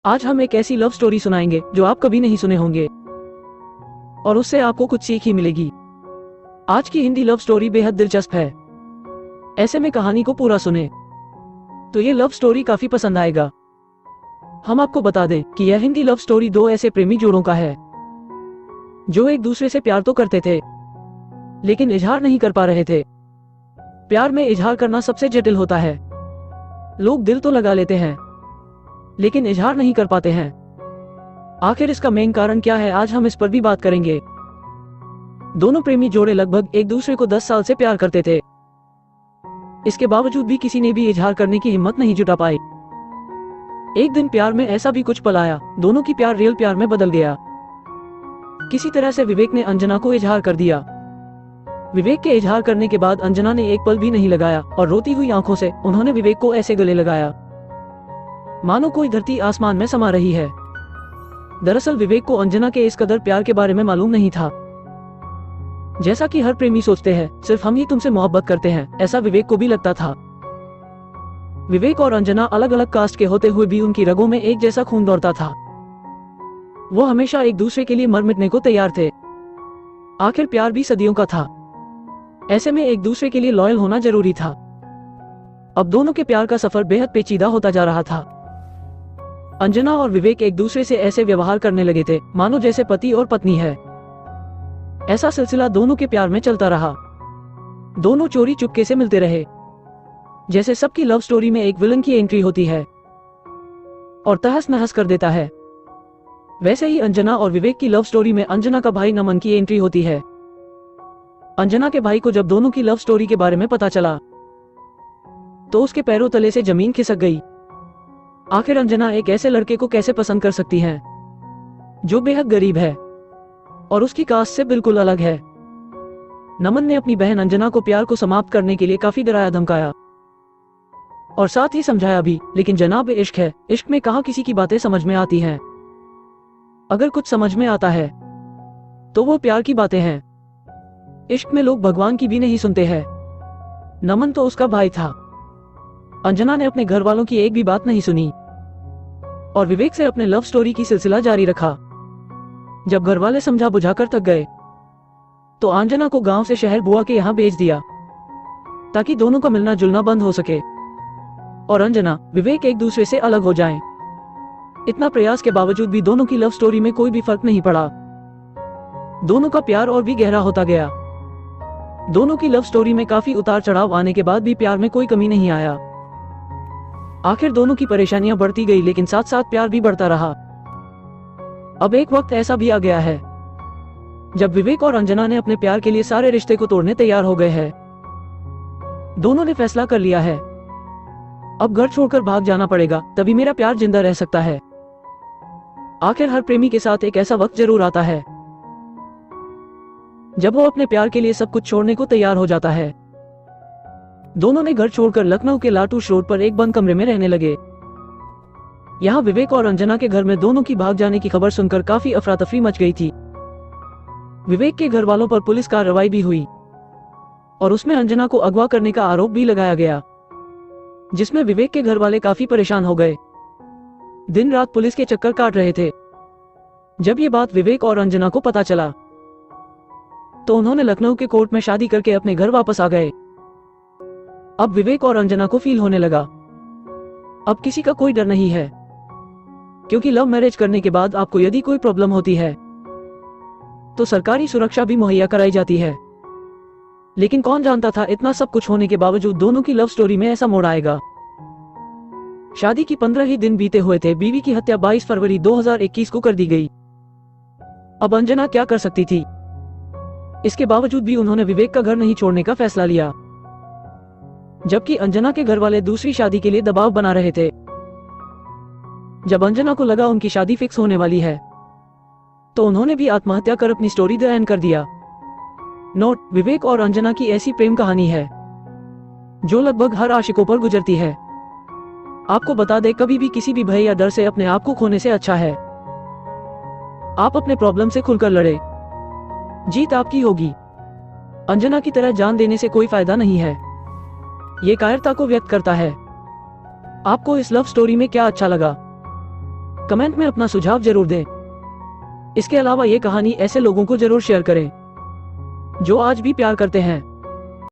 आज हम एक ऐसी लव स्टोरी सुनाएंगे जो आप कभी नहीं सुने होंगे और उससे आपको कुछ सीख ही मिलेगी। आज की हिंदी लव स्टोरी बेहद दिलचस्प है। ऐसे में कहानी को पूरा सुने तो ये लव स्टोरी काफी पसंद आएगा। हम आपको बता दें कि यह हिंदी लव स्टोरी दो ऐसे प्रेमी जोड़ों का है जो एक दूसरे से प्यार तो करते थे लेकिन इजहार नहीं कर पा रहे थे। प्यार में इजहार करना सबसे जटिल होता है। लोग दिल तो लगा लेते हैं लेकिन इजहार नहीं कर पाते हैं। आखिर इसका मेन कारण क्या है, आज हम इस पर भी बात करेंगे। दोनों प्रेमी जोड़े लगभग एक दूसरे को 10 साल से प्यार करते थे। इसके बावजूद भी किसी ने भी इजहार करने की हिम्मत नहीं जुटा पाई। एक दिन प्यार में ऐसा भी कुछ पल आया, दोनों की प्यार रियल प्यार में बदल गया। किसी तरह से विवेक ने अंजना को इजहार कर दिया। विवेक के इजहार करने के बाद अंजना ने एक पल भी नहीं लगाया और रोती हुई आंखों से उन्होंने विवेक को ऐसे गले लगाया मानो कोई धरती आसमान में समा रही है। दरअसल विवेक को अंजना के इस कदर प्यार के बारे में मालूम नहीं था। जैसा कि हर प्रेमी सोचते हैं सिर्फ हम ही तुमसे मोहब्बत करते हैं, ऐसा विवेक को भी लगता था। विवेक और अंजना अलग अलग कास्ट के होते हुए भी उनकी रगों में एक जैसा खून दौड़ता था। वो हमेशा एक दूसरे के लिए मर मिटने को तैयार थे। आखिर प्यार भी सदियों का था, ऐसे में एक दूसरे के लिए लॉयल होना जरूरी था। अब दोनों के प्यार का सफर बेहद पेचीदा होता जा रहा था। अंजना और विवेक एक दूसरे से ऐसे व्यवहार करने लगे थे मानो जैसे पति और पत्नी है। ऐसा सिलसिला दोनों के प्यार में चलता रहा। दोनों चोरी चुपके से मिलते रहे। जैसे सबकी लव स्टोरी में एक विलन की एंट्री होती है और तहस नहस कर देता है, वैसे ही अंजना और विवेक की लव स्टोरी में अंजना का भाई नमन की एंट्री होती है। अंजना के भाई को जब दोनों की लव स्टोरी के बारे में पता चला तो उसके पैरों तले से जमीन खिसक गई। आखिर अंजना एक ऐसे लड़के को कैसे पसंद कर सकती है जो बेहद गरीब है और उसकी कास्ट से बिल्कुल अलग है। नमन ने अपनी बहन अंजना को प्यार को समाप्त करने के लिए काफी डराया धमकाया और साथ ही समझाया भी, लेकिन जनाब इश्क है, इश्क में कहाँ किसी की बातें समझ में आती हैं। अगर कुछ समझ में आता है तो वो प्यार की बातें हैं। इश्क में लोग भगवान की भी नहीं सुनते हैं। नमन तो उसका भाई था। अंजना ने अपने घर वालों की एक भी बात नहीं सुनी और विवेक से अपने लव स्टोरी की सिलसिला जारी रखा। जब घर वाले समझा बुझाकर थक गए तो अंजना को गांव से शहर बुआ के यहाँ भेज दिया ताकि दोनों का मिलना जुलना बंद हो सके और अंजना विवेक एक दूसरे से अलग हो जाएं। इतना प्रयास के बावजूद भी दोनों की लव स्टोरी में कोई भी फर्क नहीं पड़ा। दोनों का प्यार और भी गहरा होता गया। दोनों की लव स्टोरी में काफी उतार चढ़ाव आने के बाद भी प्यार में कोई कमी नहीं आया। आखिर दोनों की परेशानियां बढ़ती गई लेकिन साथ साथ प्यार भी बढ़ता रहा। अब एक वक्त ऐसा भी आ गया है जब विवेक और अंजना ने अपने प्यार के लिए सारे रिश्ते को तोड़ने तैयार हो गए हैं। दोनों ने फैसला कर लिया है अब घर छोड़कर भाग जाना पड़ेगा, तभी मेरा प्यार जिंदा रह सकता है। आखिर हर प्रेमी के साथ एक ऐसा वक्त जरूर आता है जब वो अपने प्यार के लिए सब कुछ छोड़ने को तैयार हो जाता है। दोनों ने घर छोड़कर लखनऊ के लाटूश रोड पर एक बंद कमरे में रहने लगे। यहाँ विवेक और अंजना के घर में दोनों की भाग जाने की खबर सुनकर काफी अफरा तफरी मच गई थी। विवेक के घर वालों पर पुलिस कार्रवाई भी हुई और उसमें अंजना को अगवा करने का आरोप भी लगाया गया, जिसमें विवेक के घर वाले काफी परेशान हो गए। दिन रात पुलिस के चक्कर काट रहे थे। जब ये बात विवेक और अंजना को पता चला तो उन्होंने लखनऊ के कोर्ट में शादी करके अपने घर वापस आ गए। अब विवेक और अंजना को फील होने लगा अब किसी का कोई डर नहीं है, क्योंकि लव मैरिज करने के बाद आपको यदि कोई प्रॉब्लम होती है तो सरकारी सुरक्षा भी मुहैया कराई जाती है। लेकिन कौन जानता था इतना सब कुछ होने के बावजूद दोनों की लव स्टोरी में ऐसा मोड़ आएगा। शादी की 15 ही दिन बीते हुए थे। बीवी की हत्या 22 फरवरी 2021 को कर दी गई। अब अंजना क्या कर सकती थी। इसके बावजूद भी उन्होंने विवेक का घर नहीं छोड़ने का फैसला लिया, जबकि अंजना के घर वाले दूसरी शादी के लिए दबाव बना रहे थे। जब अंजना को लगा उनकी शादी फिक्स होने वाली है तो उन्होंने भी आत्महत्या कर अपनी स्टोरी द एंड कर दिया। नोट: विवेक और अंजना की ऐसी प्रेम कहानी है जो लगभग हर आशिकों पर गुजरती है। आपको बता दें, कभी भी किसी भी भय या डर से अपने आप को खोने से अच्छा है आप अपने प्रॉब्लम से खुलकर लड़े, जीत आपकी होगी। अंजना की तरह जान देने से कोई फायदा नहीं है। ये कायरता को व्यक्त करता है। आपको इस लव स्टोरी में क्या अच्छा लगा कमेंट में अपना सुझाव जरूर दें। इसके अलावा ये कहानी ऐसे लोगों को जरूर शेयर करें जो आज भी प्यार करते हैं।